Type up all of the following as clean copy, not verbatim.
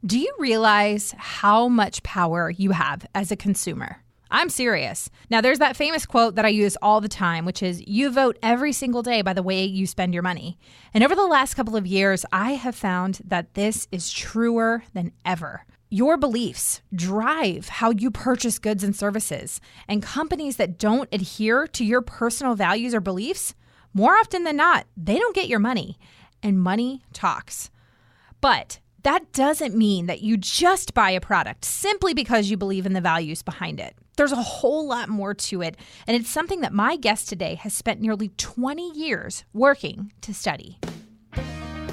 Do you realize how much power you have as a consumer? I'm serious. Now, there's that famous quote that I use all the time, which is, you vote every single day by the way you spend your money. And over the last couple of years, I have found that this is truer than ever. Your beliefs drive how you purchase goods and services. And companies that don't adhere to your personal values or beliefs, more often than not, they don't get your money. And money talks. But that doesn't mean that you just buy a product simply because you believe in the values behind it. There's a whole lot more to it, and it's something that my guest today has spent nearly 20 years working to study.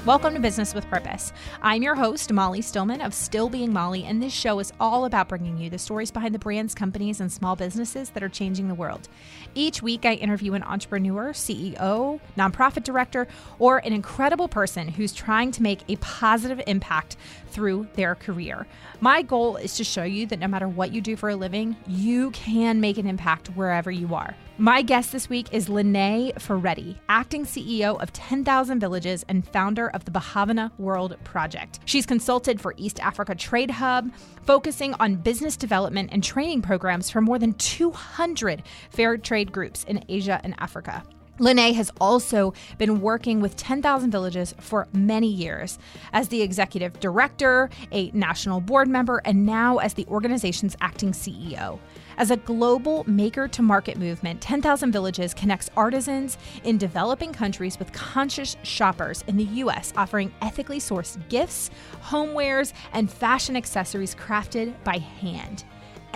Welcome to Business with Purpose. I'm your host, Molly Stillman of Still Being Molly, and this show is all about bringing you the stories behind the brands, companies, and small businesses that are changing the world. Each week, I interview an entrepreneur, CEO, nonprofit director, or an incredible person who's trying to make a positive impact through their career. My goal is to show you that no matter what you do for a living, you can make an impact wherever you are. My guest this week is Llenay Ferretti, acting CEO of 10,000 Villages and founder of the Bahavana World Project. She's consulted for East Africa Trade Hub, focusing on business development and training programs for more than 200 fair trade groups in Asia and Africa. Llenay has also been working with 10,000 Villages for many years as the executive director, a national board member, and now as the organization's acting CEO. As a global maker-to-market movement, 10,000 Villages connects artisans in developing countries with conscious shoppers in the U.S., offering ethically sourced gifts, homewares, and fashion accessories crafted by hand.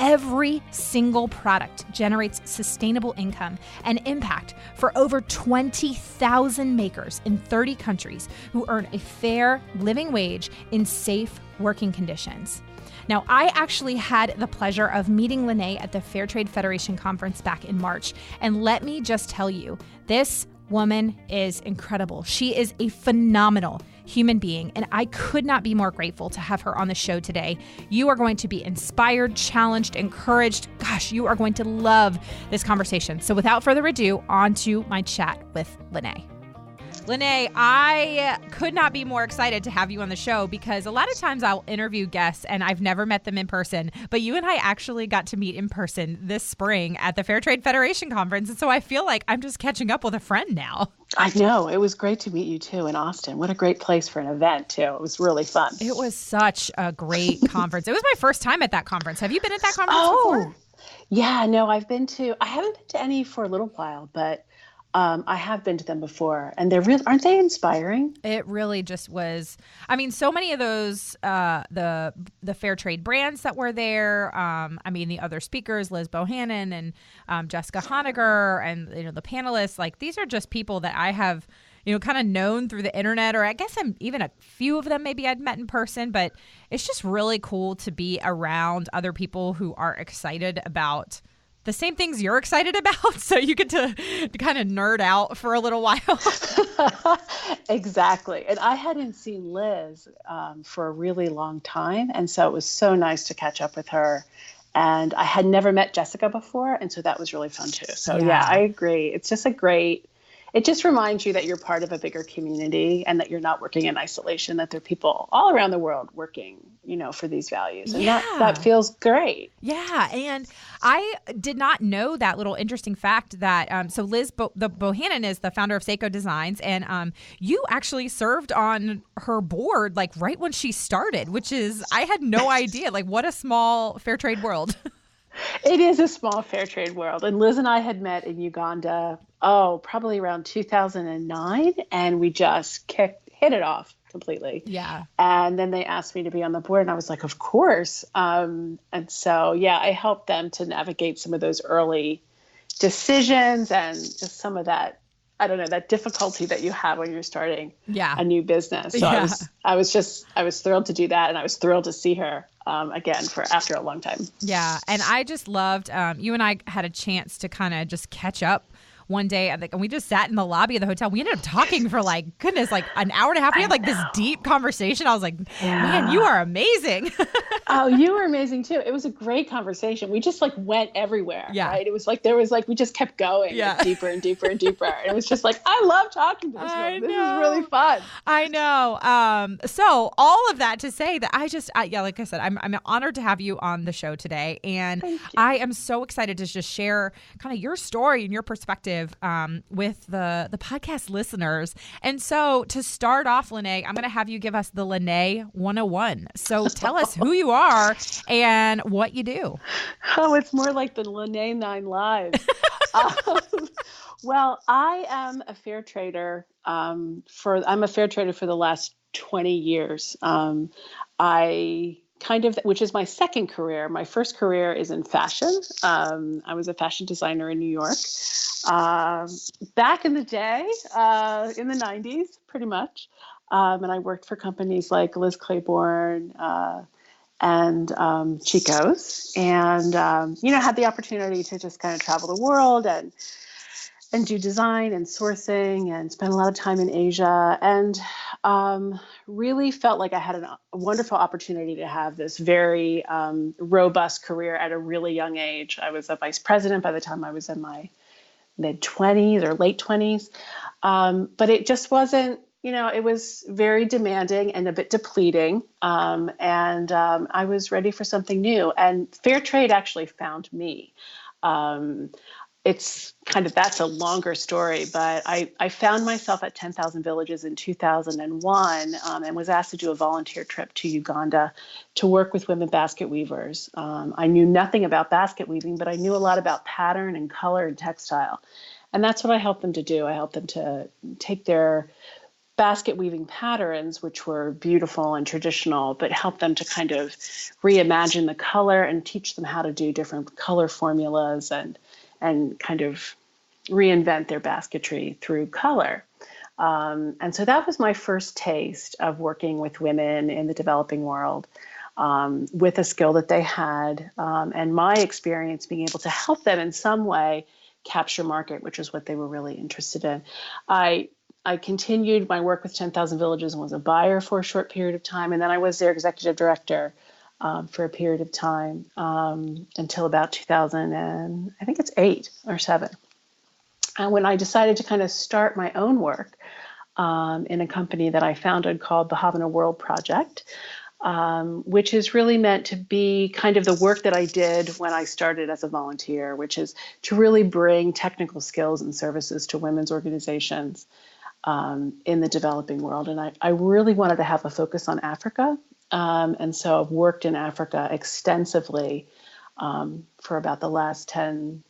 Every single product generates sustainable income and impact for over 20,000 makers in 30 countries who earn a fair living wage in safe working conditions. Now, I actually had the pleasure of meeting Llenay at the Fair Trade Federation conference back in March. And let me just tell you, this woman is incredible. She is a phenomenal human being, and I could not be more grateful to have her on the show today. You are going to be inspired, challenged, encouraged. Gosh, you are going to love this conversation. So without further ado, on to my chat with Llenay. Llenay, I could not be more excited to have you on the show because a lot of times I'll interview guests and I've never met them in person, but you and I actually got to meet in person this spring at the Fair Trade Federation conference. And so I feel like I'm just catching up with a friend now. I know. It was great to meet you too in Austin. What a great place for an event too. It was really fun. It was such a great conference. It was my first time at that conference. Have you been at that conference before? Yeah, no, I haven't been to any for a little while, but I have been to them before, and they're real. Aren't they inspiring? It really just was. I mean, so many of those the fair trade brands that were there. I mean, the other speakers, Liz Bohannon and Jessica Honegger, and the panelists. Like, these are just people that I have kind of known through the internet, or I guess even a few of them maybe I'd met in person. But it's just really cool to be around other people who are excited about the same things you're excited about, so you get to kind of nerd out for a little while. Exactly. And I hadn't seen Liz for a really long time, and so it was so nice to catch up with her. And I had never met Jessica before, and so that was really fun too. So yeah, I agree. It's just it just reminds you that you're part of a bigger community and that you're not working in isolation, that there are people all around the world working, for these values. And that feels great. Yeah. And I did not know that little interesting fact that, so Liz Bohannon is the founder of Seiko Designs, and you actually served on her board, like right when she started, which is, I had no idea, like what a small fair trade world. It is a small fair trade world. And Liz and I had met in Uganda, probably around 2009. And we just hit it off completely. Yeah. And then they asked me to be on the board. And I was like, of course. And so, I helped them to navigate some of those early decisions and just some of that, I don't know, that difficulty that you have when you're starting a new business. So I was thrilled to do that. And I was thrilled to see her again after a long time. Yeah. And I just loved, you and I had a chance to kind of just catch up one day, and we just sat in the lobby of the hotel. We ended up talking for like an hour and a half. We had like this deep conversation. I was like, man, you are amazing. Oh, you were amazing too. It was a great conversation. We just like went everywhere, Yeah. right? It was like, there was like, we just kept going like deeper and deeper and deeper. And it was just like, I love talking to this woman. This is really fun. I know. So all of that to say that yeah, like I said, I'm honored to have you on the show today. And I am so excited to just share kind of your story and your perspective with the podcast listeners. And so to start off, Llenay, I'm going to have you give us the Llenay 101. So tell us who you are and what you do. Oh, it's more like the Llenay 9 Lives. Well, I am a fair trader. I'm a fair trader for the last 20 years. Which is my second career. My first career is in fashion. I was a fashion designer in New York back in the day, in the 90s, pretty much. And I worked for companies like Liz Claiborne and Chico's, and had the opportunity to just kind of travel the world and do design and sourcing and spend a lot of time in Asia, and really felt like I had a wonderful opportunity to have this very robust career at a really young age. I was a vice president by the time I was in my mid-20s or late 20s, but it just wasn't, it was very demanding and a bit depleting, and I was ready for something new, and fair trade actually found me. That's a longer story, but I found myself at 10,000 Villages in 2001, and was asked to do a volunteer trip to Uganda to work with women basket weavers. I knew nothing about basket weaving, but I knew a lot about pattern and color and textile. And that's what I helped them to do. I helped them to take their basket weaving patterns, which were beautiful and traditional, but help them to kind of reimagine the color and teach them how to do different color formulas and kind of reinvent their basketry through color. And so that was my first taste of working with women in the developing world, with a skill that they had, and my experience being able to help them in some way capture market, which is what they were really interested in. I continued my work with 10,000 Villages and was a buyer for a short period of time. And then I was their executive director for a period of time, until about 2000, and I think it's 8 or 7. And when I decided to kind of start my own work in a company that I founded called Bahavana World Project, which is really meant to be kind of the work that I did when I started as a volunteer, which is to really bring technical skills and services to women's organizations in the developing world. And I really wanted to have a focus on Africa. And so I've worked in Africa extensively for about the last 10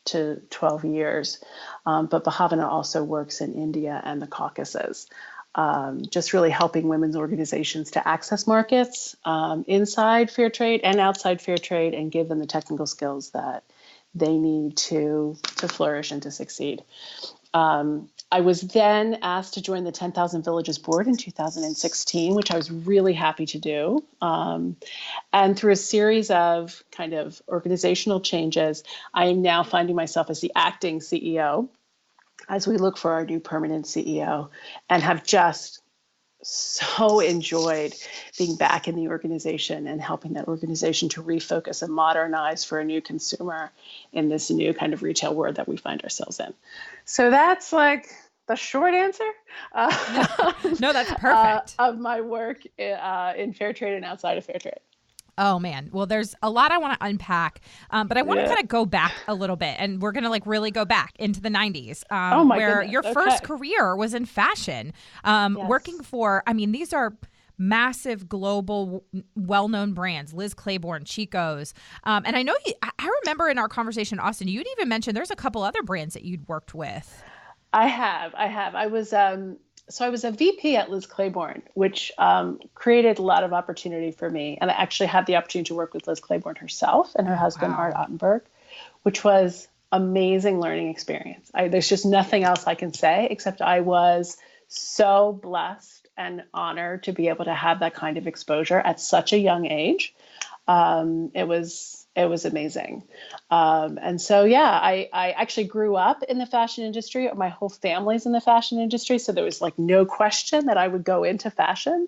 to 12 years. But Bhavana also works in India and the Caucasus, just really helping women's organizations to access markets inside fair trade and outside fair trade, and give them the technical skills that they need to flourish and to succeed. I was then asked to join the 10,000 Villages board in 2016, which I was really happy to do. And through a series of kind of organizational changes, I am now finding myself as the acting CEO as we look for our new permanent CEO, and have just so enjoyed being back in the organization and helping that organization to refocus and modernize for a new consumer in this new kind of retail world that we find ourselves in. So that's like the short answer. No, that's perfect. Of my work in fair trade and outside of fair trade. Oh, man. Well, there's a lot I want to unpack, but I want to kind of go back a little bit, and we're going to like really go back into the 90s, where goodness. Your first career was in fashion, working for, these are massive global well-known brands, Liz Claiborne, Chico's. And I know I remember in our conversation, Austin, you'd even mentioned there's a couple other brands that you'd worked with. I have. I was a VP at Liz Claiborne, which created a lot of opportunity for me. And I actually had the opportunity to work with Liz Claiborne herself and her husband, Art Ottenberg, which was amazing learning experience. There's just nothing else I can say except I was so blessed and honored to be able to have that kind of exposure at such a young age. It was amazing. And so, I actually grew up in the fashion industry. My whole family's in the fashion industry. So there was like no question that I would go into fashion.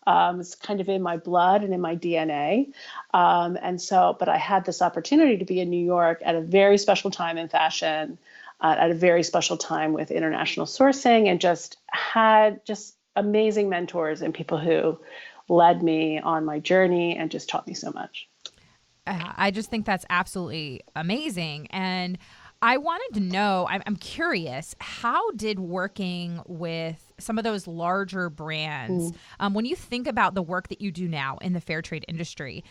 It's kind of in my blood and in my DNA. But I had this opportunity to be in New York at a very special time in fashion, at a very special time with international sourcing, and just had just amazing mentors and people who led me on my journey and just taught me so much. I just think that's absolutely amazing. And I wanted to know, I'm curious, how did working with some of those larger brands, when you think about the work that you do now in the fair trade industry,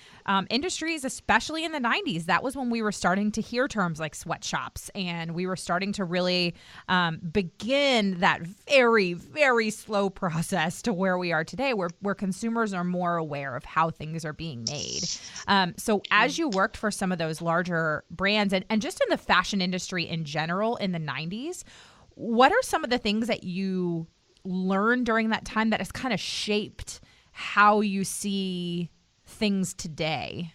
industries, especially in the 90s, that was when we were starting to hear terms like sweatshops, and we were starting to really begin that very, very slow process to where we are today, where consumers are more aware of how things are being made. So as you worked for some of those larger brands and just in the fashion industry in general in the 90s, what are some of the things that you learned during that time that has kind of shaped how you see things today?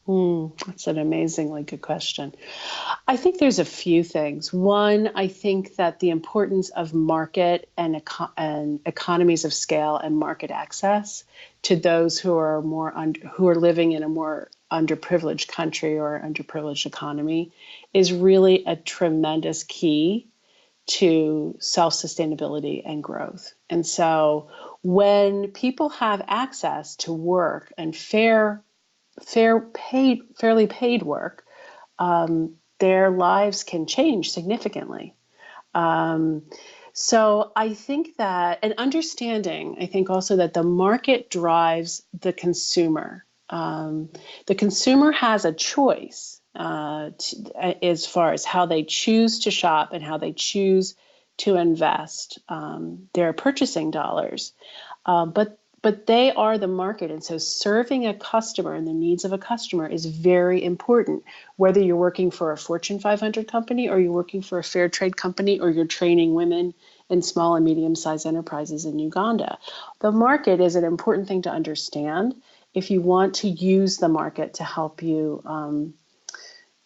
That's an amazingly good question. I think there's a few things. One, I think that the importance of market and economies of scale and market access to those who are who are living in a more underprivileged country or underprivileged economy is really a tremendous key to self-sustainability and growth. And so when people have access to work and fairly paid work, their lives can change significantly. So I think that, and understanding, I think also that the market drives the consumer. The consumer has a choice as far as how they choose to shop and how they choose to invest their purchasing dollars. But they are the market. And so serving a customer and the needs of a customer is very important, whether you're working for a Fortune 500 company or you're working for a fair trade company or you're training women in small and medium-sized enterprises in Uganda. The market is an important thing to understand if you want to use the market to help you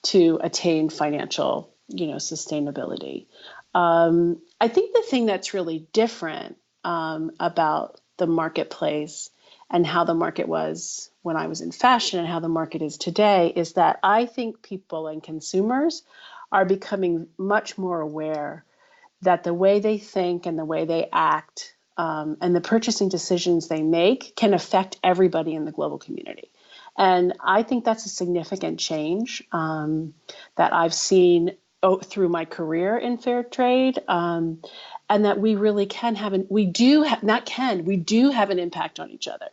to attain financial, sustainability. I think the thing that's really different about the marketplace and how the market was when I was in fashion and how the market is today is that I think people and consumers are becoming much more aware that the way they think and the way they act and the purchasing decisions they make can affect everybody in the global community. And I think that's a significant change that I've seen through my career in fair trade, and that we really can have we do have an impact on each other.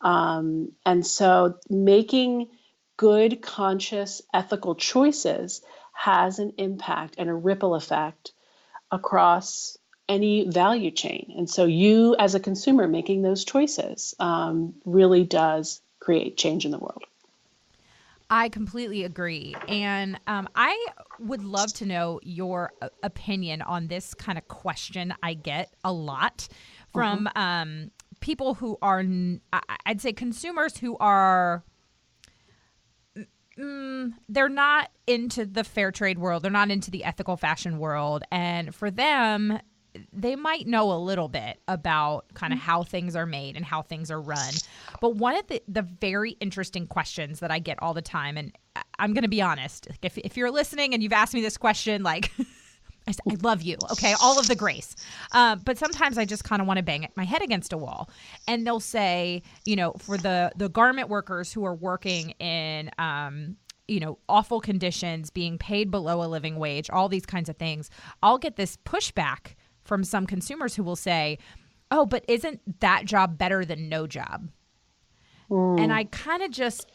And so making good, conscious, ethical choices has an impact and a ripple effect across any value chain. And so you as a consumer making those choices really does create change in the world. I completely agree. And I would love to know your opinion on this kind of question I get a lot from people who are, I'd say consumers who are, they're not into the fair trade world. They're not into the ethical fashion world. And for them, they might know a little bit about kind of how things are made and how things are run. But one of the very interesting questions that I get all the time, and I'm going to be honest, if you're listening and you've asked me this question, like, I love you, okay, all of the grace. But sometimes I just kind of want to bang my head against a wall. And they'll say, for the garment workers who are working in awful conditions, being paid below a living wage, all these kinds of things, I'll get this pushback from some consumers who will say, oh, but isn't that job better than no job? And I kind of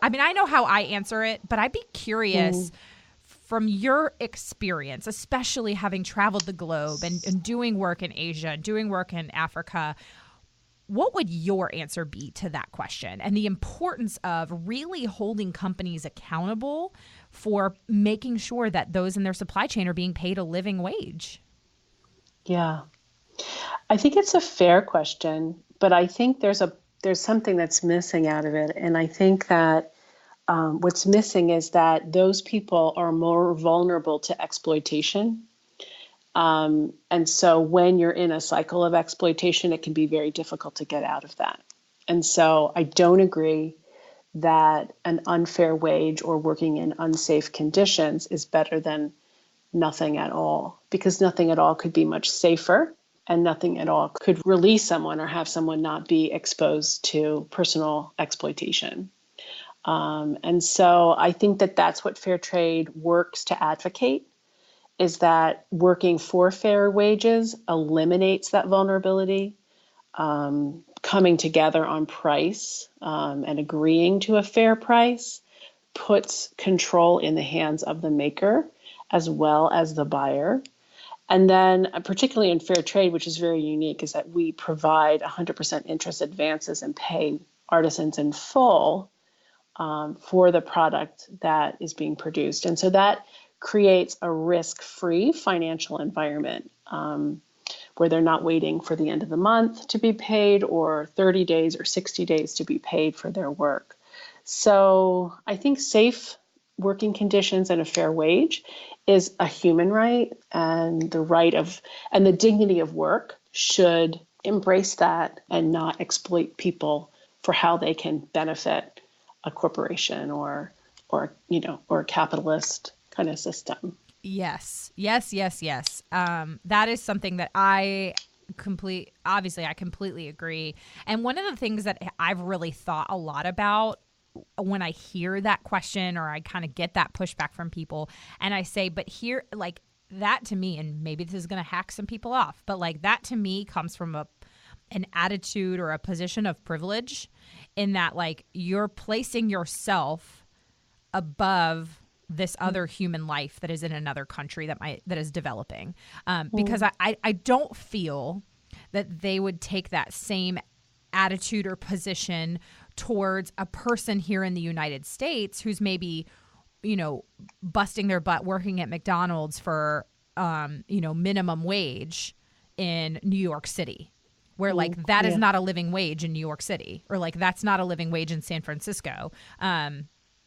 I know how I answer it, but I'd be curious from your experience, especially having traveled the globe and doing work in Asia, doing work in Africa, what would your answer be to that question and the importance of really holding companies accountable for making sure that those in their supply chain are being paid a living wage? Yeah, I think it's a fair question, but I think there's something that's missing out of it. And I think that what's missing is that those people are more vulnerable to exploitation And so when you're in a cycle of exploitation, it can be very difficult to get out of that. And so I don't agree that an unfair wage or working in unsafe conditions is better than nothing at all, because nothing at all could be much safer, and nothing at all could release someone or have someone not be exposed to personal exploitation. And so I think that that's what fair trade works to advocate, is that working for fair wages eliminates that vulnerability. Coming together on price and agreeing to a fair price puts control in the hands of the maker as well as the buyer. And then particularly in fair trade, which is very unique, is that we provide 100% interest advances and pay artisans in full for the product that is being produced. And so that creates a risk-free financial environment where they're not waiting for the end of the month to be paid, or 30 days or 60 days to be paid for their work. So I think safe working conditions and a fair wage is a human right, and the dignity of work should embrace that and not exploit people for how they can benefit a corporation or a capitalist kind of system. Yes. That is something that I completely agree. And one of the things that I've really thought a lot about when I hear that question, or I kind of get that pushback from people, and I say, but here, like, that to me, and maybe this is going to hack some people off, but like that to me comes from an attitude or a position of privilege, in that like you're placing yourself above this other human life that is in another country that is developing, because I don't feel that they would take that same attitude or position towards a person here in the United States who's maybe, busting their butt working at McDonald's for minimum wage in New York City, where like that is not a living wage in New York City, or like that's not a living wage in San Francisco.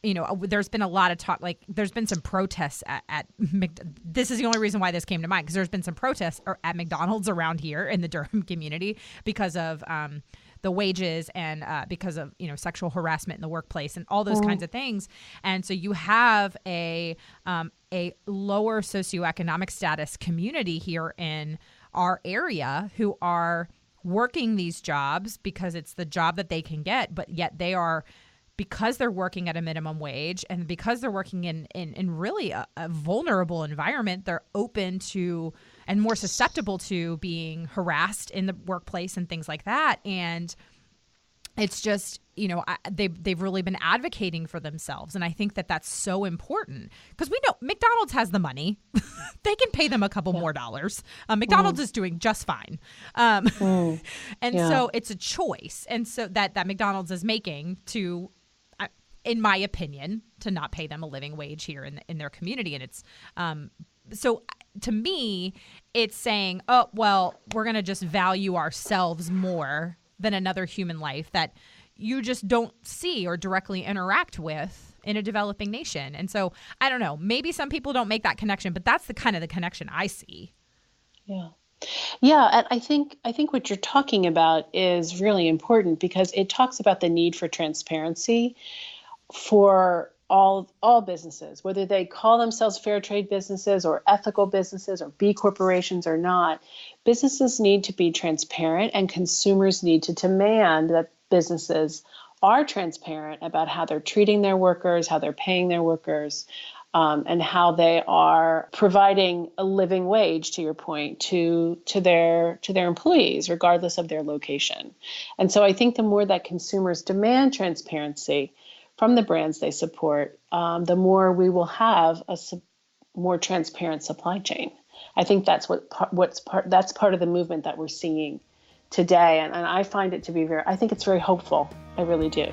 There's been a lot of talk, like there's been some protests at this is the only reason why this came to mind, because there's been some protests at McDonald's around here in the Durham community because of the wages and because of sexual harassment in the workplace and all those kinds of things. And so you have a lower socioeconomic status community here in our area who are working these jobs because it's the job that they can get, but yet they are, because they're working at a minimum wage and because they're working in really a vulnerable environment, they're open to and more susceptible to being harassed in the workplace and things like that. And it's just, they've really been advocating for themselves. And I think that that's so important, because we know McDonald's has the money. They can pay them a couple more dollars. McDonald's is doing just fine. So it's a choice. And so that McDonald's is making to, in my opinion, to not pay them a living wage here in their community. And it's so to me, it's saying, oh, well, we're going to just value ourselves more than another human life that you just don't see or directly interact with in a developing nation. And so I don't know, maybe some people don't make that connection, but that's the kind of the connection I see. Yeah. Yeah, and I think what you're talking about is really important, because it talks about the need for transparency for all businesses, whether they call themselves fair trade businesses or ethical businesses or B corporations or not. Businesses need to be transparent, and consumers need to demand that businesses are transparent about how they're treating their workers, how they're paying their workers, and how they are providing a living wage, to your point, to their employees, regardless of their location. And so I think the more that consumers demand transparency from the brands they support, the more we will have a more transparent supply chain. I think that's that's part of the movement that we're seeing today, and I find it to be I think it's very hopeful. I really do.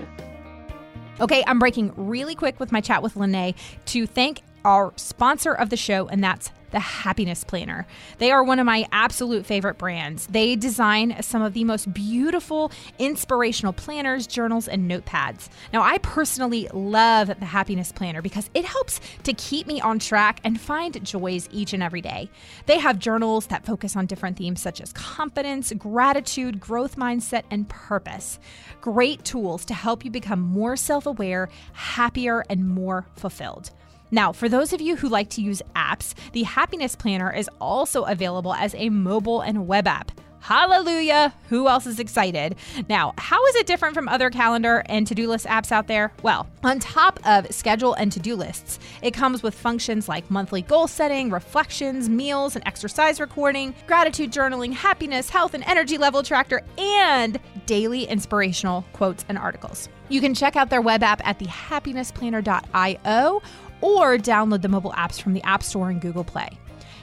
Okay, I'm breaking really quick with my chat with Llenay to thank our sponsor of the show, and that's the Happiness Planner. They are one of my absolute favorite brands. They design some of the most beautiful, inspirational planners, journals, and notepads. Now, I personally love the Happiness Planner because it helps to keep me on track and find joys each and every day. They have journals that focus on different themes such as confidence, gratitude, growth mindset, and purpose. Great tools to help you become more self-aware, happier, and more fulfilled. Now, for those of you who like to use apps, the Happiness Planner is also available as a mobile and web app. Hallelujah! Who else is excited? Now, how is it different from other calendar and to-do list apps out there? Well, on top of schedule and to-do lists, it comes with functions like monthly goal setting, reflections, meals and exercise recording, gratitude journaling, happiness, health and energy level tracker, and daily inspirational quotes and articles. You can check out their web app at thehappinessplanner.io or download the mobile apps from the App Store and Google Play.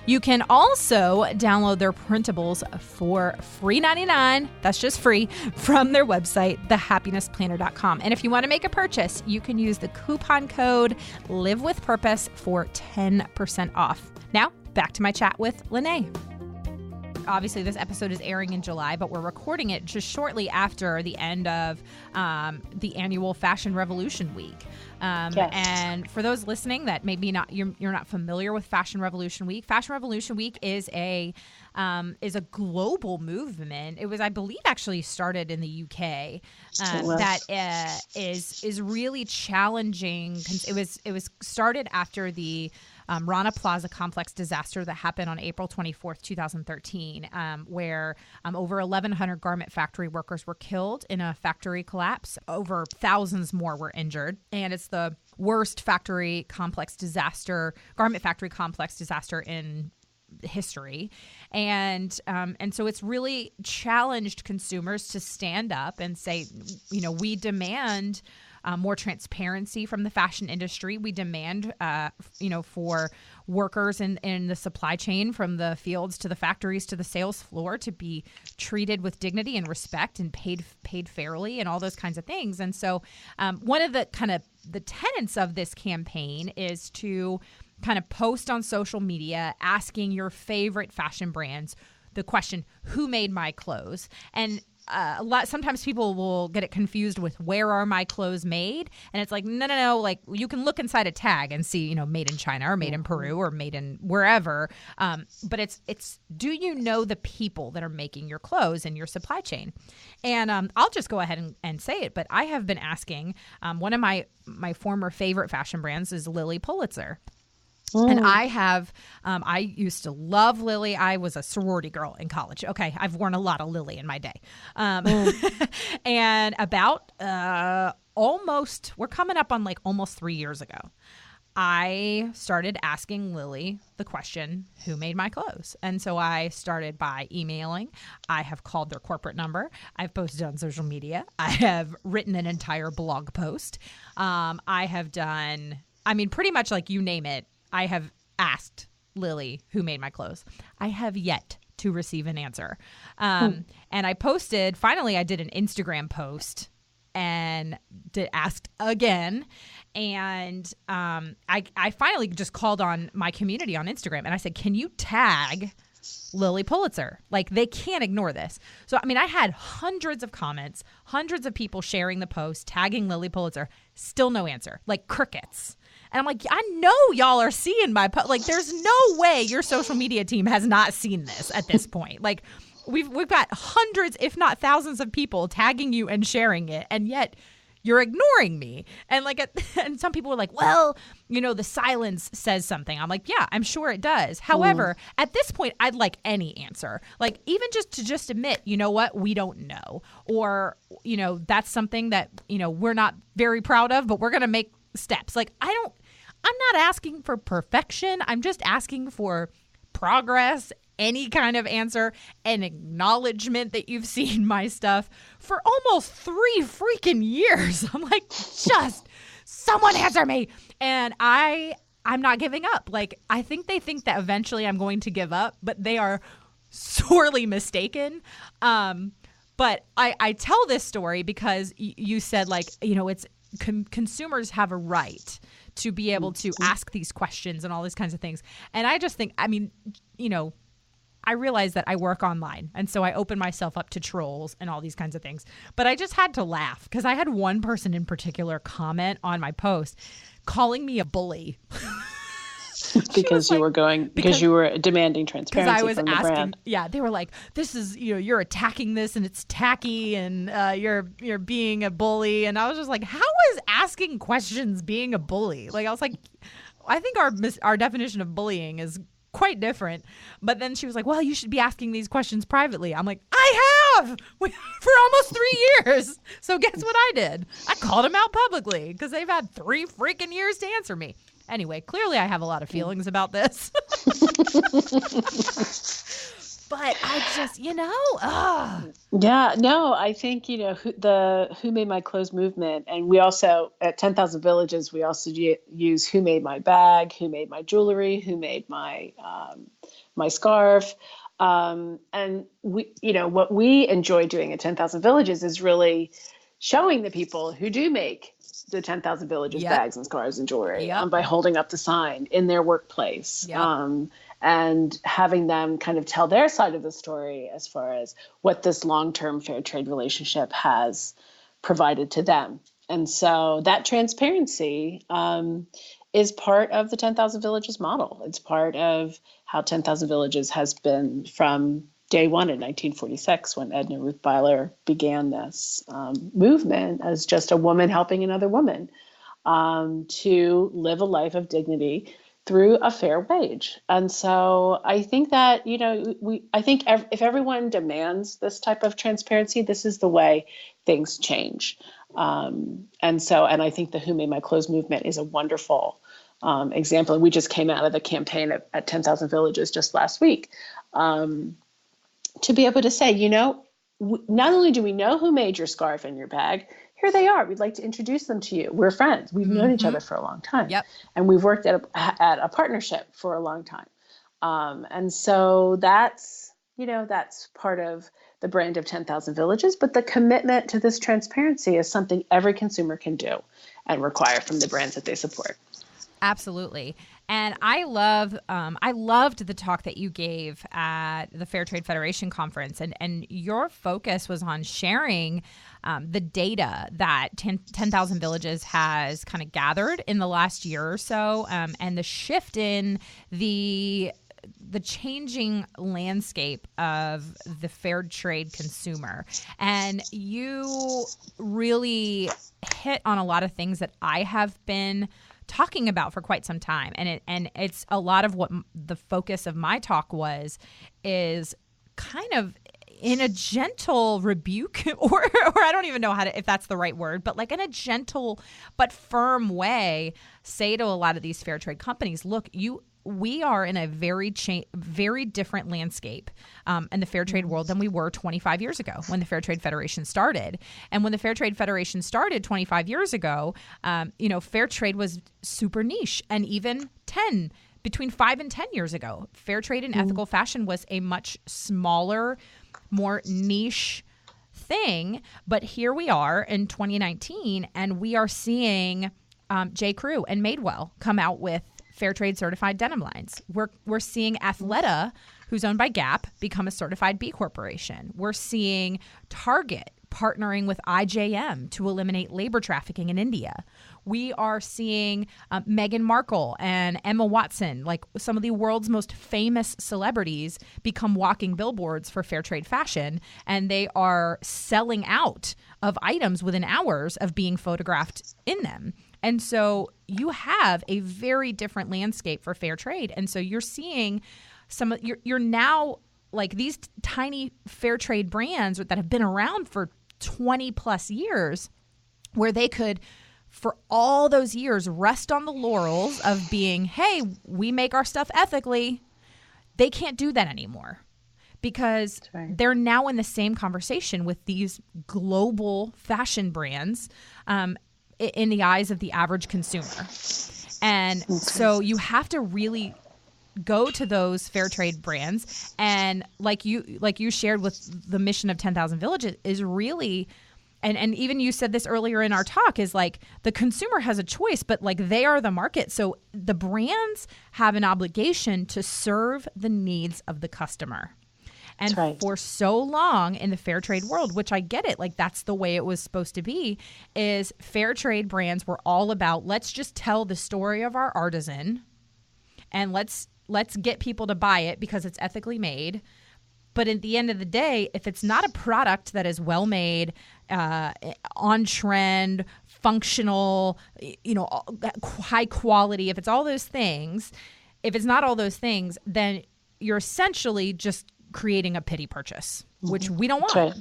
You can also download their printables for free $99, that's just free, from their website, thehappinessplanner.com. And if you want to make a purchase, you can use the coupon code LIVEWITHPURPOSE for 10% off. Now, back to my chat with Llenay. Obviously, this episode is airing in July, but we're recording it just shortly after the end of the annual Fashion Revolution Week. Yes. And for those listening that maybe you're not familiar with Fashion Revolution Week is a global movement. It was, I believe, actually started in the UK. That is really challenging. It was started after the Rana Plaza Complex Disaster that happened on April 24th, 2013, where over 1,100 garment factory workers were killed in a factory collapse. Over thousands more were injured. And it's the worst garment factory complex disaster in history. And so it's really challenged consumers to stand up and say, we demand more transparency from the fashion industry. We demand, for workers in the supply chain, from the fields to the factories to the sales floor, to be treated with dignity and respect and paid fairly and all those kinds of things. And so one of the the tenets of this campaign is to kind of post on social media asking your favorite fashion brands the question, who made my clothes? And sometimes people will get it confused with where are my clothes made? And it's like, no. Like, you can look inside a tag and see, made in China or made in Peru or made in wherever. But it's do you know the people that are making your clothes in your supply chain? And I'll just go ahead and say it, but I have been asking, one of my former favorite fashion brands is Lilly Pulitzer. And I used to love Lilly. I was a sorority girl in college. Okay, I've worn a lot of Lilly in my day. And about we're coming up on almost 3 years ago, I started asking Lilly the question, who made my clothes? And so I started by emailing. I have called their corporate number. I've posted on social media. I have written an entire blog post. I have done, pretty much you name it. I have asked Lilly who made my clothes. I have yet to receive an answer. And I did an Instagram post and asked again. And I finally just called on my community on Instagram and I said, can you tag Lilly Pulitzer? They can't ignore this. So, I had hundreds of comments, hundreds of people sharing the post, tagging Lilly Pulitzer, still no answer, crickets. And I'm like, I know y'all are seeing my post. There's no way your social media team has not seen this at this point. We've got hundreds, if not thousands of people tagging you and sharing it. And yet you're ignoring me. And and some people were like, well, the silence says something. I'm like, yeah, I'm sure it does. However, at this point, I'd like any answer. Even just to admit, you know what, we don't know. Or, that's something that, we're not very proud of, but we're going to make steps. I'm not asking for perfection. I'm just asking for progress, any kind of answer, an acknowledgement that you've seen my stuff for almost 3 freaking years. I'm like, just someone answer me. And I'm not giving up. I think they think that eventually I'm going to give up, but they are sorely mistaken. But I tell this story because you said consumers have a right to be able to ask these questions and all these kinds of things. And I just think, I mean, I realize that I work online, and so I open myself up to trolls and all these kinds of things. But I just had to laugh because I had one person in particular comment on my post calling me a bully. Because you were demanding transparency I was from the asking, brand. Yeah, they were like, "This is you're attacking this, and it's tacky, and you're being a bully." And I was just like, "How is asking questions being a bully?" Like I was like, I think our definition of bullying is quite different. But then she was like, "Well, you should be asking these questions privately." I'm like, "I have for almost 3 years." So guess what I did? I called them out publicly because they've had 3 freaking years to answer me. Anyway, clearly I have a lot of feelings about this. But I just, Yeah, no, I think, the Who Made My Clothes movement. And we also, at 10,000 Villages, we also use Who Made My Bag, Who Made My Jewelry, Who Made My my scarf. And we, what we enjoy doing at 10,000 Villages is really showing the people who do make the 10,000 Villages bags and scarves and jewelry by holding up the sign in their workplace. And having them kind of tell their side of the story as far as what this long-term fair trade relationship has provided to them. And so that transparency is part of the 10,000 Villages model. It's part of how 10,000 Villages has been from day one in 1946, when Edna Ruth Byler began this movement as just a woman helping another woman to live a life of dignity through a fair wage. And so I think that, if everyone demands this type of transparency, this is the way things change. And I think the Who Made My Clothes movement is a wonderful example. We just came out of the campaign at 10,000 Villages just last week to be able to say, not only do we know who made your scarf and your bag, here they are. We'd like to introduce them to you. We're friends. We've known each other for a long time. And we've worked at a partnership for a long time. And so that's part of the brand of 10,000 Villages. But the commitment to this transparency is something every consumer can do and require from the brands that they support. Absolutely. And I loved the talk that you gave at the Fair Trade Federation conference, and your focus was on sharing the data that 10,000 Villages has kind of gathered in the last year or so, and the shift in the changing landscape of the fair trade consumer. And you really hit on a lot of things that I have been talking about for quite some time, and it's a lot of what the focus of my talk is kind of in a gentle rebuke, or I don't even know if that's the right word, but like in a gentle but firm way, say to a lot of these fair trade companies, look, we are in a very different landscape in the fair trade world than we were 25 years ago when the Fair Trade Federation started. And when the Fair Trade Federation started 25 years ago, fair trade was super niche. And even between 5 and 10 years ago, fair trade and ethical fashion was a much smaller, more niche thing. But here we are in 2019, and we are seeing J.Crew and Madewell come out with fair trade certified denim lines. We're seeing Athleta, who's owned by Gap, become a certified B Corporation. We're seeing Target partnering with IJM to eliminate labor trafficking in India. We are seeing Meghan Markle and Emma Watson, like some of the world's most famous celebrities, become walking billboards for fair trade fashion, and they are selling out of items within hours of being photographed in them. And so you have a very different landscape for fair trade. And so you're seeing you're now like these tiny fair trade brands that have been around for 20 plus years, where they could, for all those years, rest on the laurels of being, hey, we make our stuff ethically. They can't do that anymore because they're now in the same conversation with these global fashion brands in the eyes of the average consumer. And so you have to really go to those fair trade brands, and like you shared with the mission of 10,000 Villages, is really And even you said this earlier in our talk, is like the consumer has a choice, but like they are the market. So the brands have an obligation to serve the needs of the customer. And right. for so long in the fair trade world, which I get it, like that's the way it was supposed to be, is fair trade brands were all about, let's just tell the story of our artisan and let's get people to buy it because it's ethically made. But at the end of the day, if it's not a product that is well made, on trend, functional, high quality, if it's all those things, if it's not all those things, then you're essentially just creating a pity purchase, which we don't want. Right.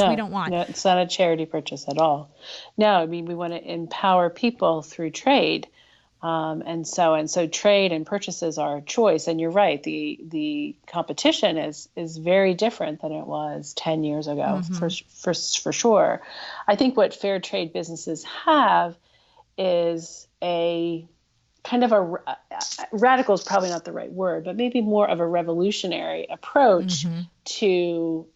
We don't want. No, it's not a charity purchase at all. No, I mean, we want to empower people through trade. And so trade and purchases are a choice. And you're right. The competition is very different than it was 10 years ago, for sure. I think what fair trade businesses have is a kind of a radical is probably not the right word, but maybe more of a revolutionary approach to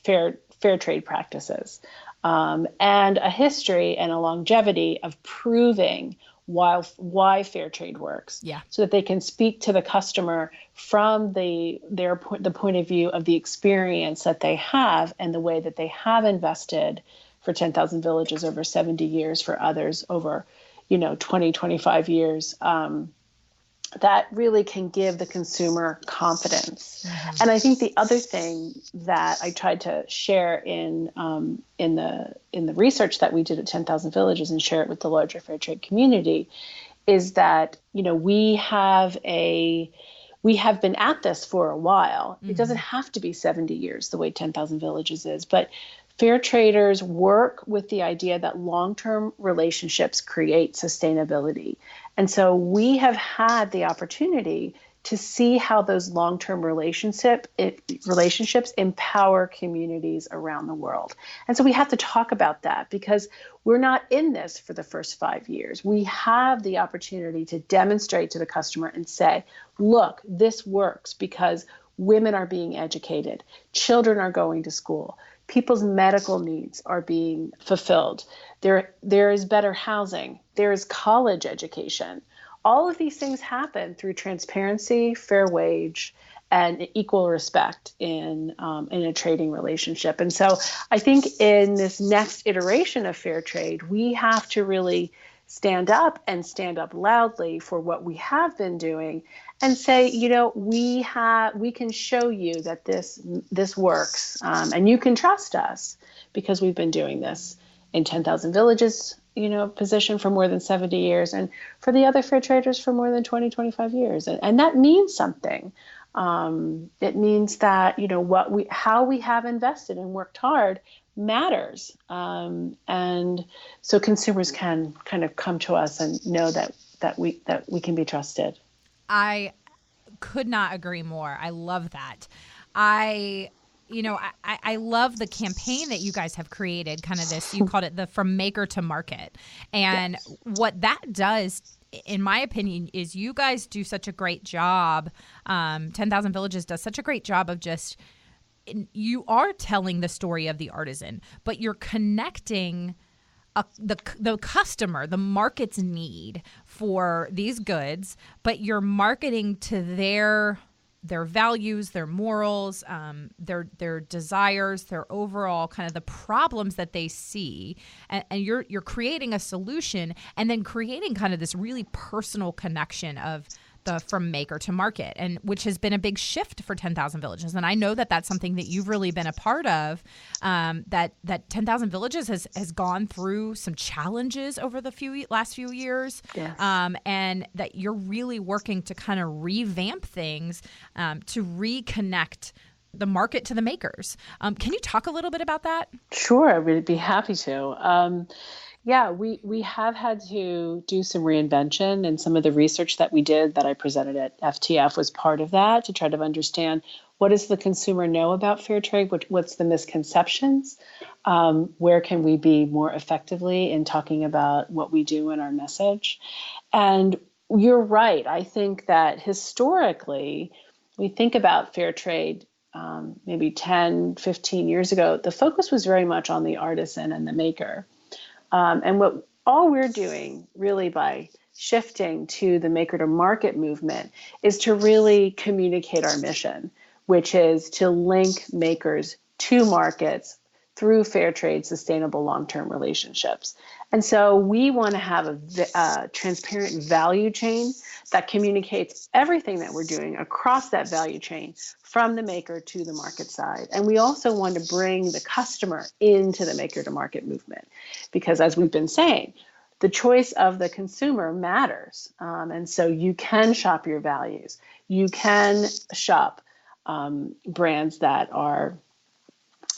fair trade practices, and a history and a longevity of proving why fair trade works, so that they can speak to the customer from the point of view of the experience that they have and the way that they have invested for 10,000 villages over 70 years, for others over 20, 25 years, that really can give the consumer confidence. And I think the other thing that I tried to share in the research that we did at 10,000 Villages and share it with the larger fair trade community is that, we have been at this for a while. It doesn't have to be 70 years the way 10,000 Villages is, but fair traders work with the idea that long-term relationships create sustainability. And so we have had the opportunity to see how those long-term relationships empower communities around the world. And so we have to talk about that because we're not in this for the first 5 years. We have the opportunity to demonstrate to the customer and say, look, this works because women are being educated, children are going to school, people's medical needs are being fulfilled. There is better housing. There is college education. All of these things happen through transparency, fair wage, and equal respect in a trading relationship. And so I think in this next iteration of fair trade, we have to really stand up loudly for what we have been doing and say, we can show you that this works, and you can trust us because we've been doing this in 10,000 Villages, position for more than 70 years, and for the other fair traders for more than 20, 25 years. And that means something. It means that, how we have invested and worked hard matters. And so consumers can kind of come to us and know that we can be trusted. I could not agree more. I love that. I love the campaign that you guys have created, kind of this, you called it the From Maker to Market. And what that does, in my opinion, is you guys do such a great job. 10,000 Villages does such a great job of just, you are telling the story of the artisan, but you're connecting the customer, the market's need for these goods, but you're marketing to their values, their morals, their desires, their overall kind of the problems that they see, and you're creating a solution, and then creating kind of this really personal connection of the from maker to market, and which has been a big shift for 10,000 Villages. And I know that that's something that you've really been a part of, that 10,000 Villages has gone through some challenges over the last few years, and that you're really working to kind of revamp things, to reconnect the market to the makers. Can you talk a little bit about that? Sure, I would be happy to. We have had to do some reinvention, and some of the research that we did that I presented at FTF was part of that, to try to understand what does the consumer know about fair trade, what's the misconceptions, where can we be more effectively in talking about what we do in our message. And you're right. I think that historically, we think about fair trade maybe 10, 15 years ago, the focus was very much on the artisan and the maker. And what all we're doing really by shifting to the maker to market movement is to really communicate our mission, which is to link makers to markets through fair trade, sustainable long-term relationships. And so we want to have a transparent value chain that communicates everything that we're doing across that value chain from the maker to the market side. And we also want to bring the customer into the maker to market movement because, as we've been saying, the choice of the consumer matters. And so you can shop your values. You can shop brands that are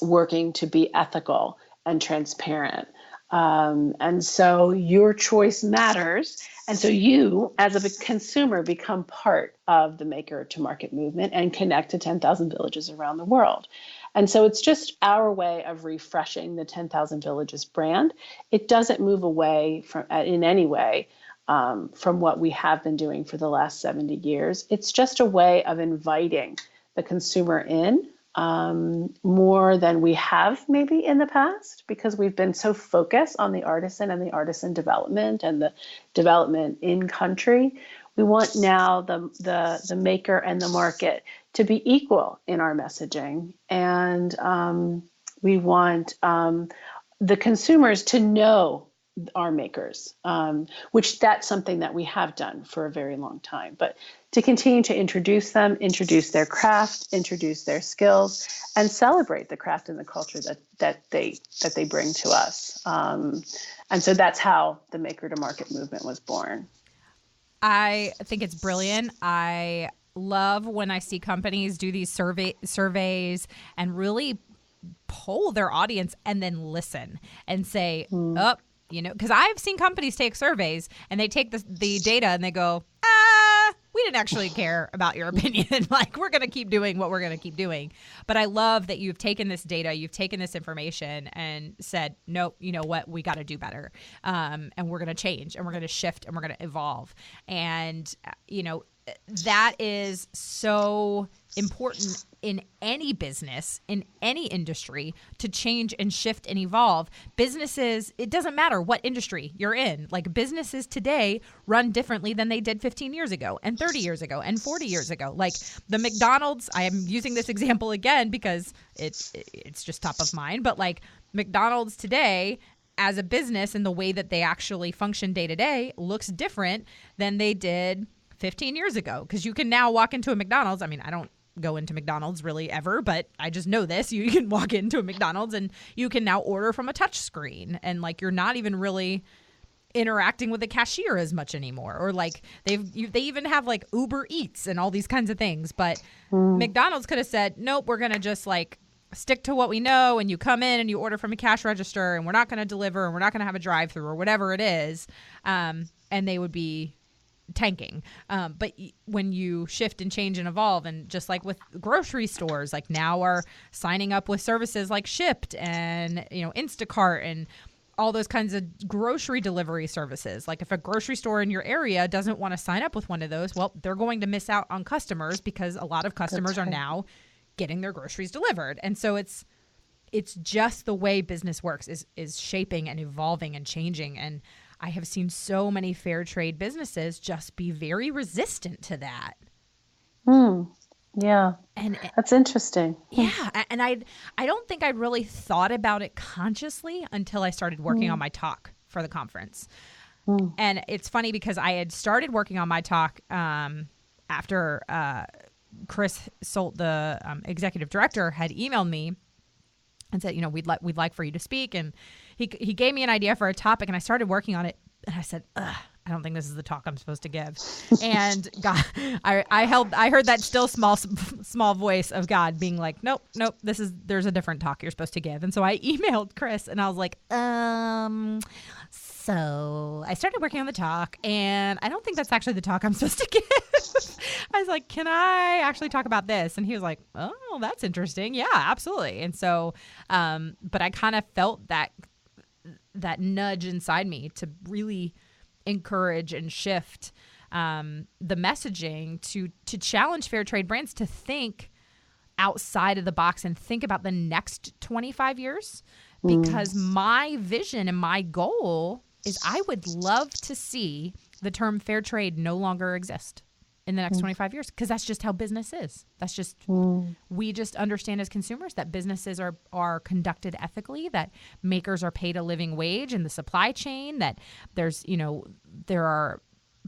working to be ethical and transparent. And so your choice matters. And so you, as a consumer, become part of the maker to market movement and connect to 10,000 villages around the world. And so it's just our way of refreshing the 10,000 Villages brand. It doesn't move away from, in any way from what we have been doing for the last 70 years. It's just a way of inviting the consumer in more than we have maybe in the past, because we've been so focused on the artisan and the artisan development and the development in country. We want now the maker and the market to be equal in our messaging. And we want the consumers to know our makers, which that's something that we have done for a very long time. But to continue to introduce them, introduce their craft, introduce their skills, and celebrate the craft and the culture that they bring to us. And so that's how the maker to market movement was born. I think it's brilliant. I love when I see companies do these surveys and really poll their audience and then listen and say, because I've seen companies take surveys and they take the data and they go, we didn't actually care about your opinion. Like, we're going to keep doing what we're going to keep doing. But I love that you've taken this data, you've taken this information and said, nope, you know what, we got to do better. And we're going to change and we're going to shift and we're going to evolve. And, that is so important in any business, in any industry, to change and shift and evolve. Businesses, it doesn't matter what industry you're in. Like, businesses today run differently than they did 15 years ago and 30 years ago and 40 years ago. Like the McDonald's, I am using this example again because it's just top of mind, but like McDonald's today as a business and the way that they actually function day to day looks different than they did 15 years ago. Because you can now walk into a McDonald's. I mean, I don't go into McDonald's really ever, but I just know this. You can walk into a McDonald's and you can now order from a touch screen, and like you're not even really interacting with the cashier as much anymore. Or like they even have like Uber Eats and all these kinds of things. But McDonald's could have said, nope, we're going to just like stick to what we know, and you come in and you order from a cash register, and we're not going to deliver, and we're not going to have a drive-through or whatever it is. And they would be tanking. But when you shift and change and evolve, and just like with grocery stores, like now are signing up with services like Shipt and, Instacart and all those kinds of grocery delivery services. Like if a grocery store in your area doesn't want to sign up with one of those, well, they're going to miss out on customers because a lot of customers are now getting their groceries delivered. And so it's just the way business works is shaping and evolving and changing. And I have seen so many fair trade businesses just be very resistant to that. Yeah. And that's interesting. Yeah. And I don't think I'd really thought about it consciously until I started working on my talk for the conference. And it's funny because I had started working on my talk after Chris Solt, the executive director, had emailed me and said, we'd like for you to speak. And he gave me an idea for a topic, and I started working on it. And I said, I don't think this is the talk I'm supposed to give. And God, I heard that still small voice of God being like, nope, there's a different talk you're supposed to give. And so I emailed Chris, and I was like, so I started working on the talk, and I don't think that's actually the talk I'm supposed to give. I was like, can I actually talk about this? And he was like, oh, that's interesting. Yeah, absolutely. And so, but I kind of felt that nudge inside me to really encourage and shift the messaging to challenge fair trade brands to think outside of the box and think about the next 25 years, because my vision and my goal is I would love to see the term fair trade no longer exist in the next 25 years, because that's just how business is. That's just, we just understand as consumers that businesses are conducted ethically, that makers are paid a living wage in the supply chain, that there's, there are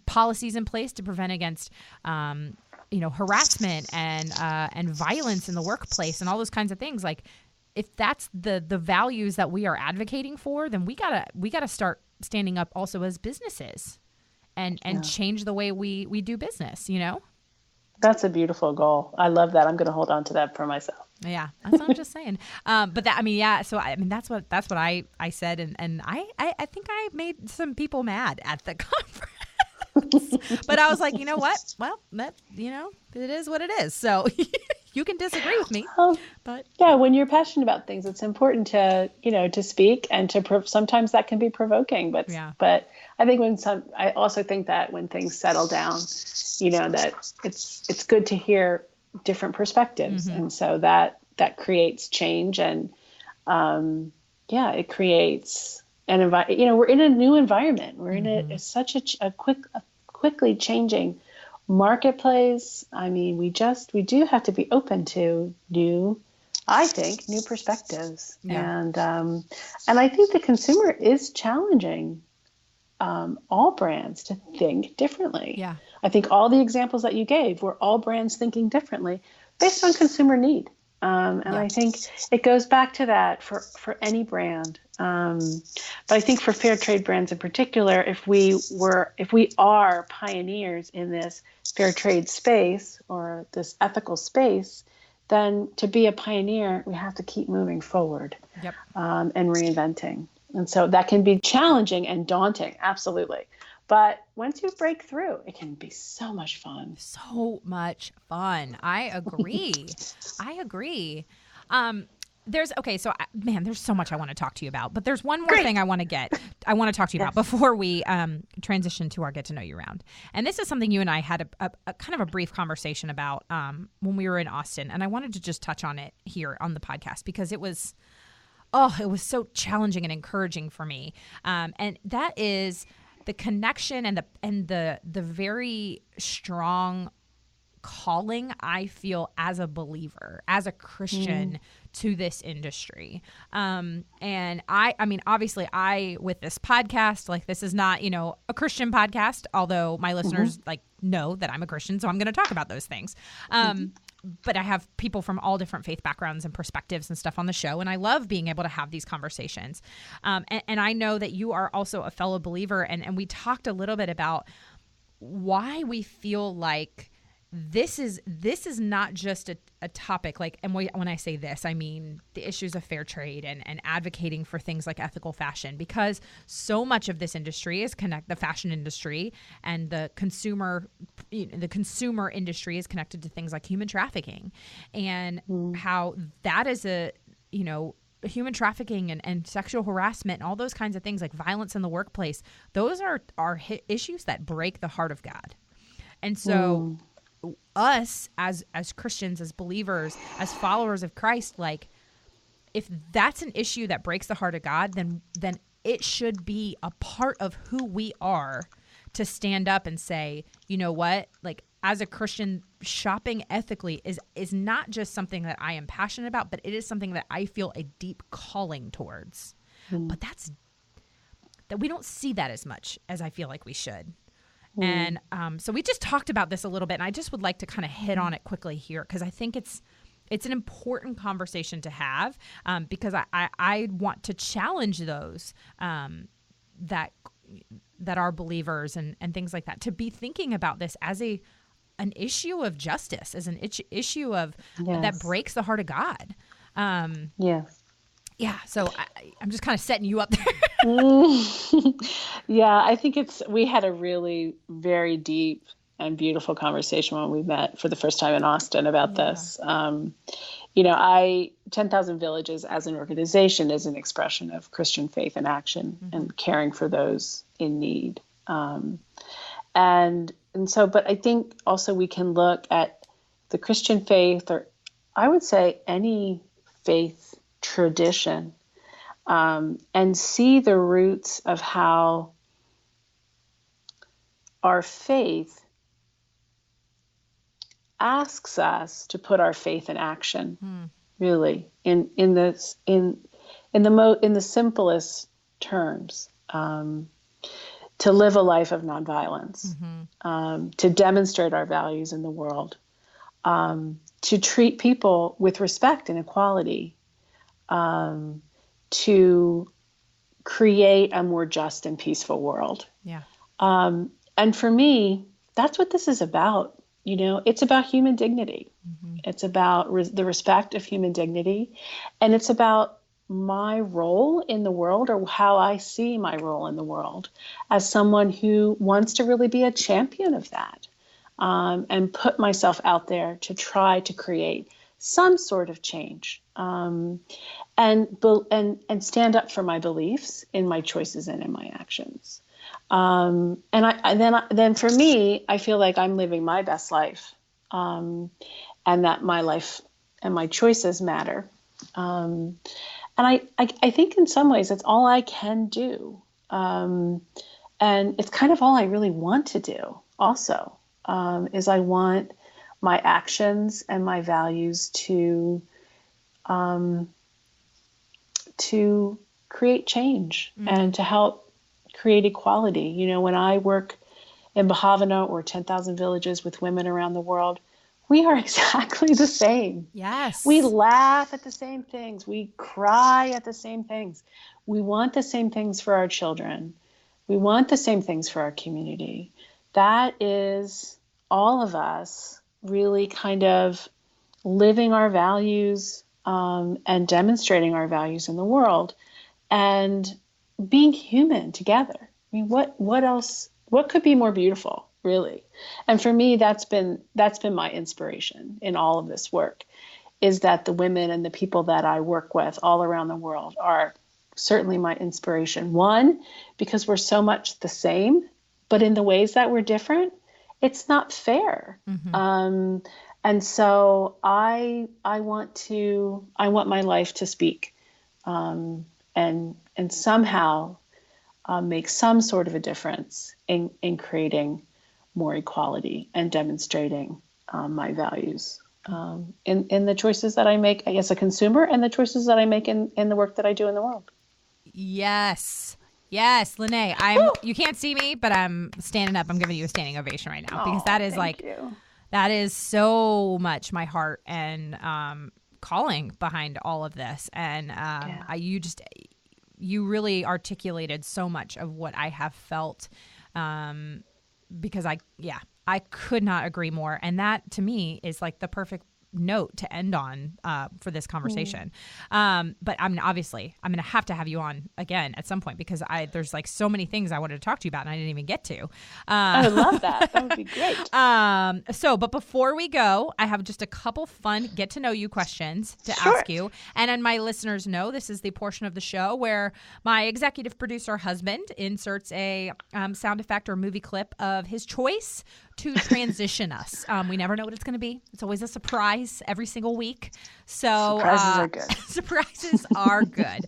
policies in place to prevent against, harassment and violence in the workplace and all those kinds of things. Like, if that's the values that we are advocating for, then we gotta start standing up also as businesses and change the way we do business, That's a beautiful goal. I love that. I'm going to hold on to that for myself. Yeah, that's what I'm just saying. But that, so that's what I said. And I think I made some people mad at the conference. But I was like, you know what? Well, that, it is what it is. So you can disagree with me. But yeah, when you're passionate about things, it's important to, to speak, and sometimes that can be provoking. But I think I also think that when things settle down, that it's good to hear different perspectives. And so that creates change, and it creates an environment. We're in a new environment. We're in it's such a quickly changing marketplace. I mean, we do have to be open to new perspectives. And I think the consumer is challenging all brands to think differently. Yeah. I think all the examples that you gave were all brands thinking differently based on consumer need. I think it goes back to that for any brand. But I think for fair trade brands in particular, if we are pioneers in this fair trade space or this ethical space, then to be a pioneer, we have to keep moving forward. Yep. And reinventing. And so that can be challenging and daunting, absolutely. But once you break through, it can be so much fun. So much fun. I agree. There's so much I want to talk to you about, but there's one more thing I want to talk to you about before we transition to our Get to Know You round. And this is something you and I had a kind of a brief conversation about when we were in Austin. And I wanted to just touch on it here on the podcast because it was so challenging and encouraging for me. And that is the connection and the very strong calling I feel as a believer, as a Christian to this industry. And I mean, obviously with this podcast, like, this is not, a Christian podcast, although my listeners know that I'm a Christian, so I'm going to talk about those things. But I have people from all different faith backgrounds and perspectives and stuff on the show, and I love being able to have these conversations. And I know that you are also a fellow believer, and we talked a little bit about why we feel like this is not just a topic, like, and when I say this, I mean the issues of fair trade and advocating for things like ethical fashion, because so much of this industry is the fashion industry, and the consumer industry is connected to things like human trafficking, and how that is human trafficking and sexual harassment and all those kinds of things, like violence in the workplace. Those are issues that break the heart of God. And so us as Christians, as believers, as followers of Christ, like, if that's an issue that breaks the heart of God, then it should be a part of who we are to stand up and say, you know what, like, as a Christian, shopping ethically is not just something that I am passionate about, but it is something that I feel a deep calling towards. But that we don't see that as much as I feel like we should. And so we just talked about this a little bit, and I just would like to kind of hit on it quickly here, because I think it's an important conversation to have, because I want to challenge those that are believers and things like that, to be thinking about this as an issue of justice, as an issue of that breaks the heart of God. Yeah, so I'm just kind of setting you up there. Yeah, I think we had a really very deep and beautiful conversation when we met for the first time in Austin about this. 10,000 Villages as an organization is an expression of Christian faith in action and caring for those in need. But I think also we can look at the Christian faith, or I would say, any faith tradition, and see the roots of how our faith asks us to put our faith in action, really, in the simplest terms, to live a life of nonviolence, to demonstrate our values in the world, to treat people with respect and equality, to create a more just and peaceful world. Yeah. And for me, that's what this is about. You know, it's about human dignity. It's about the respect of human dignity. And it's about my role in the world, or how I see my role in the world, as someone who wants to really be a champion of that, and put myself out there to try to create some sort of change, and stand up for my beliefs in my choices and in my actions. And then for me, I feel like I'm living my best life, and that my life and my choices matter. And I think in some ways it's all I can do. And it's kind of all I really want to do also, is I want my actions and my values to create change and to help create equality. You know, when I work in Bhavana or 10,000 villages with women around the world, we are exactly the same. Yes. We laugh at the same things. We cry at the same things. We want the same things for our children. We want the same things for our community. That is all of us really kind of living our values, and demonstrating our values in the world, and being human together. I mean, what else? What could be more beautiful, really? And for me, that's been my inspiration in all of this work, is that the women and the people that I work with all around the world are certainly my inspiration. One, because we're so much the same, but in the ways that we're different, it's not fair. And so I want my life to speak, and somehow make some sort of a difference in creating more equality and demonstrating my values in the choices that I make as a consumer, and the choices that I make in the work that I do in the world. Yes. Yes, Llenay, you can't see me, but I'm standing up. I'm giving you a standing ovation right now, because that is that is so much my heart and calling behind all of this. And you really articulated so much of what I have felt, because I could not agree more. And that to me is like the perfect note to end on for this conversation. But I'm going to have you on again at some point, because there's like so many things I wanted to talk to you about and I didn't even get to. I would love that. That would be great. But before we go, I have just a couple fun get to know you questions to ask you. And my listeners know this is the portion of the show where my executive producer husband inserts a sound effect or movie clip of his choice to transition us. We never know what it's going to be. It's always a surprise every single week. So surprises are good. Surprises are good.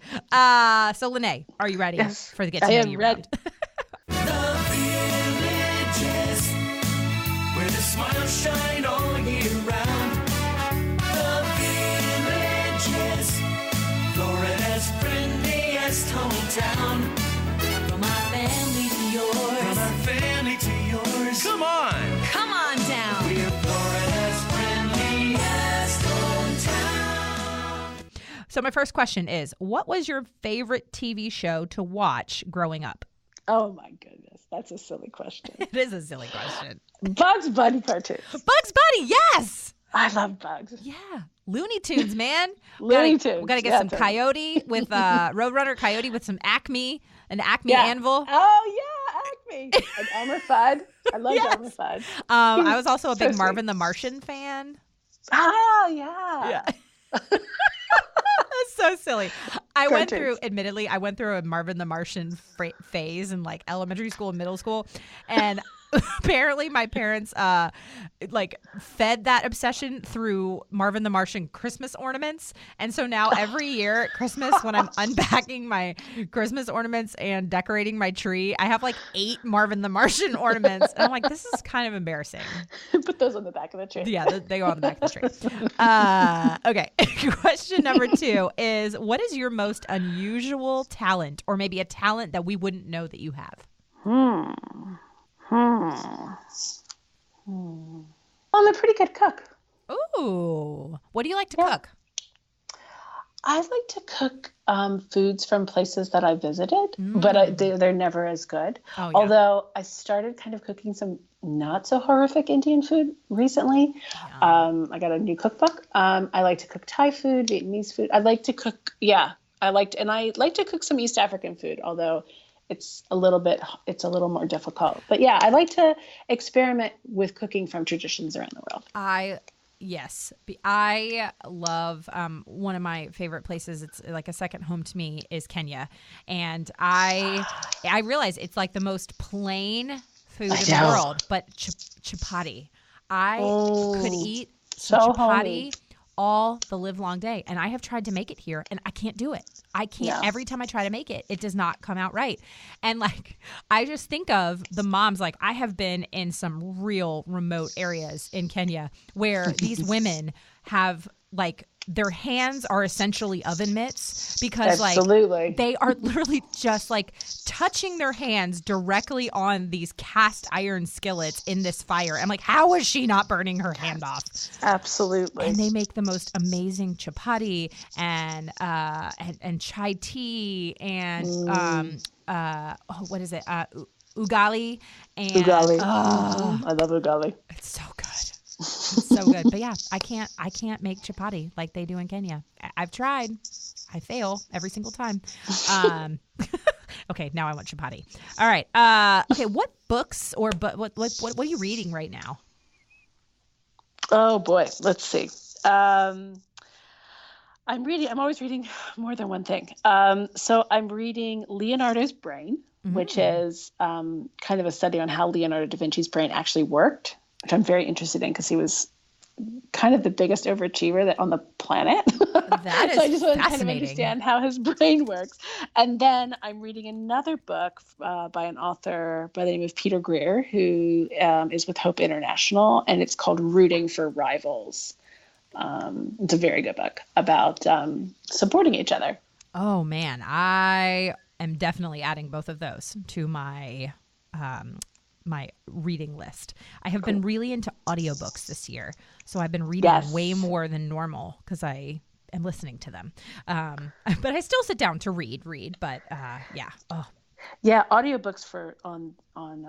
So Llenay, are you ready for the get to know you round? The villages where the smiles shine all year round. The villages, Florida's friendliest hometown. From our family to yours. From our family to yours. Come on down. We're Florida's friendliest hometown. So my first question is, what was your favorite TV show to watch growing up? Oh my goodness, that's a silly question. It is a silly question. Bugs Bunny cartoons. Bugs Bunny, yes. I love Bugs. Yeah. Looney Tunes, man. Looney Tunes. We got to get some Coyote with Roadrunner Coyote with some Acme anvil. Oh yeah, Acme. And Elmer Fudd. I love Elmer Fudd. I was also a big Marvin the Martian fan. Oh yeah. That's so silly. I went through a Marvin the Martian phase in like elementary school and middle school. And apparently my parents like fed that obsession through Marvin the Martian Christmas ornaments. And so now every year at Christmas when I'm unpacking my Christmas ornaments and decorating my tree, I have like 8 Marvin the Martian ornaments. And I'm like, this is kind of embarrassing. Put those on the back of the tree. Yeah, they go on the back of the tree. Okay. Question number 2 is, what is your most unusual talent, or maybe a talent that we wouldn't know that you have? I'm a pretty good cook. Ooh. What do you like to cook? I like to cook foods from places that I visited, but they're never as good. Oh, yeah. Although I started kind of cooking some not so horrific Indian food recently. Yeah. I got a new cookbook. I like to cook Thai food, Vietnamese food. I like to cook, I like to cook some East African food, although it's a little more difficult. But yeah, I like to experiment with cooking from traditions around the world. Yes. I love one of my favorite places. It's like a second home to me is Kenya. And I realize it's like the most plain food in the world, but chapati. I could eat chapati homey all the live long day. And I have tried to make it here and I can't do it. I can't. Every time I try to make it, it does not come out right. And like, I just think of the moms, like I have been in some real remote areas in Kenya where these women have like, their hands are essentially oven mitts because like they are literally just like touching their hands directly on these cast iron skillets in this fire. I'm like, how is she not burning her hand off? Absolutely. And they make the most amazing chapati and chai tea and what is it? Ugali and ugali. I love ugali. It's so good. It's so good. But yeah, I can't make chapati like they do in Kenya. I've tried. I fail every single time. Okay, now I want chapati. All right. Okay, what books or what are you reading right now? Oh boy, let's see. I'm always reading more than one thing. So I'm reading Leonardo's Brain, which is kind of a study on how Leonardo da Vinci's brain actually worked, which I'm very interested in because he was kind of the biggest overachiever on the planet. That is so I just want to kind of fascinating. understand how his brain works. And then I'm reading another book by an author by the name of Peter Greer, who is with Hope International, and it's called Rooting for Rivals. It's a very good book about supporting each other. Oh man, I am definitely adding both of those to my my reading list. I have been really into audiobooks this year. So I've been reading way more than normal because I am listening to them. But I still sit down to read, but yeah. Oh. Yeah, audiobooks on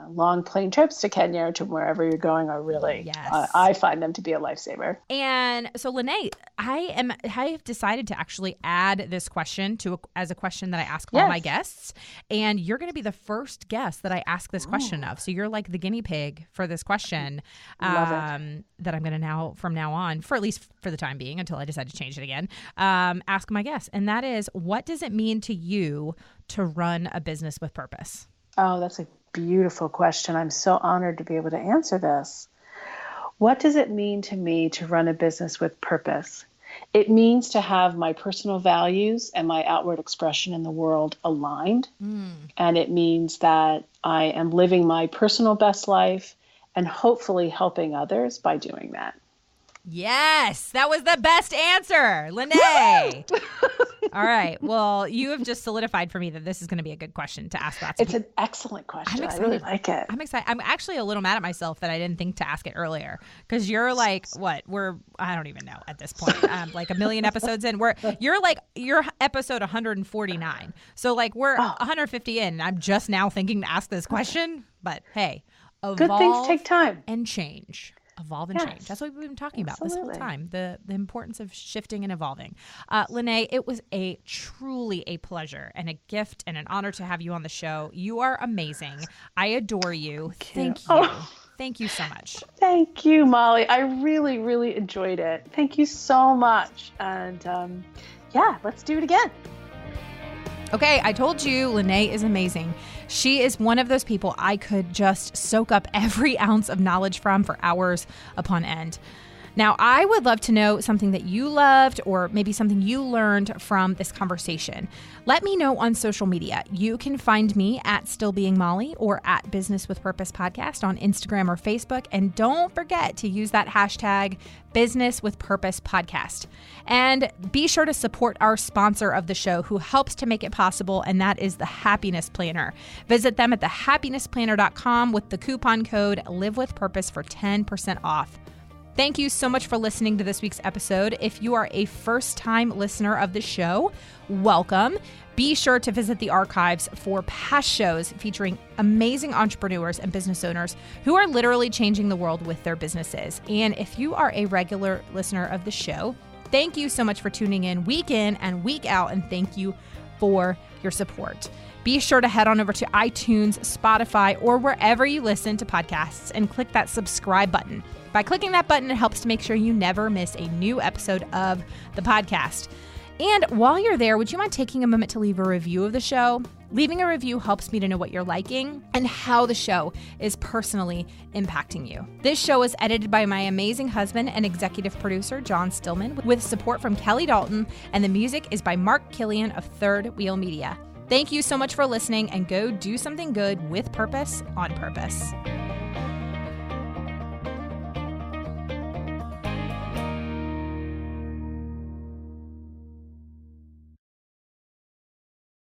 long plane trips to Kenya or to wherever you're going are really, I find them to be a lifesaver. And so, Llenay, I have decided to actually add this question as a question that I ask all my guests. And you're going to be the first guest that I ask this question of. So you're like the guinea pig for this question that I'm going to from now on, for at least for the time being, until I decide to change it again, ask my guests. And that is, what does it mean to you to run a business with purpose? Oh, that's a beautiful question. I'm so honored to be able to answer this. What does it mean to me to run a business with purpose? It means to have my personal values and my outward expression in the world aligned. And it means that I am living my personal best life and hopefully helping others by doing that. Yes, that was the best answer, Llenay. All right. Well, you have just solidified for me that this is going to be a good question to ask. It's an excellent question. I really like it. I'm excited. I'm actually a little mad at myself that I didn't think to ask it earlier, because you're like, I don't even know at this point. Like a million episodes in. You're episode 149. So like we're 150 in. And I'm just now thinking to ask this question. But hey, evolve good things take time and change. Evolve and change. That's what we've been talking about this whole time. The importance of shifting and evolving. Llenay, it was truly a pleasure and a gift and an honor to have you on the show. You are amazing. I adore you. Thank you. Thank you so much. Thank you, Molly. I really, really enjoyed it. Thank you so much. And let's do it again. Okay, I told you Llenay is amazing. She is one of those people I could just soak up every ounce of knowledge from for hours upon end. Now, I would love to know something that you loved or maybe something you learned from this conversation. Let me know on social media. You can find me at Still Being Molly or at Business with Purpose Podcast on Instagram or Facebook. And don't forget to use that hashtag Business with Purpose Podcast. And be sure to support our sponsor of the show who helps to make it possible, and that is the Happiness Planner. Visit them at thehappinessplanner.com with the coupon code Live with Purpose for 10% off. Thank you so much for listening to this week's episode. If you are a first-time listener of the show, welcome. Be sure to visit the archives for past shows featuring amazing entrepreneurs and business owners who are literally changing the world with their businesses. And if you are a regular listener of the show, thank you so much for tuning in and week out, and thank you for your support. Be sure to head on over to iTunes, Spotify, or wherever you listen to podcasts and click that subscribe button. By clicking that button, it helps to make sure you never miss a new episode of the podcast. And while you're there, would you mind taking a moment to leave a review of the show? Leaving a review helps me to know what you're liking and how the show is personally impacting you. This show is edited by my amazing husband and executive producer, John Stillman, with support from Kelly Dalton, and the music is by Mark Killian of Third Wheel Media. Thank you so much for listening, and go do something good with purpose on purpose.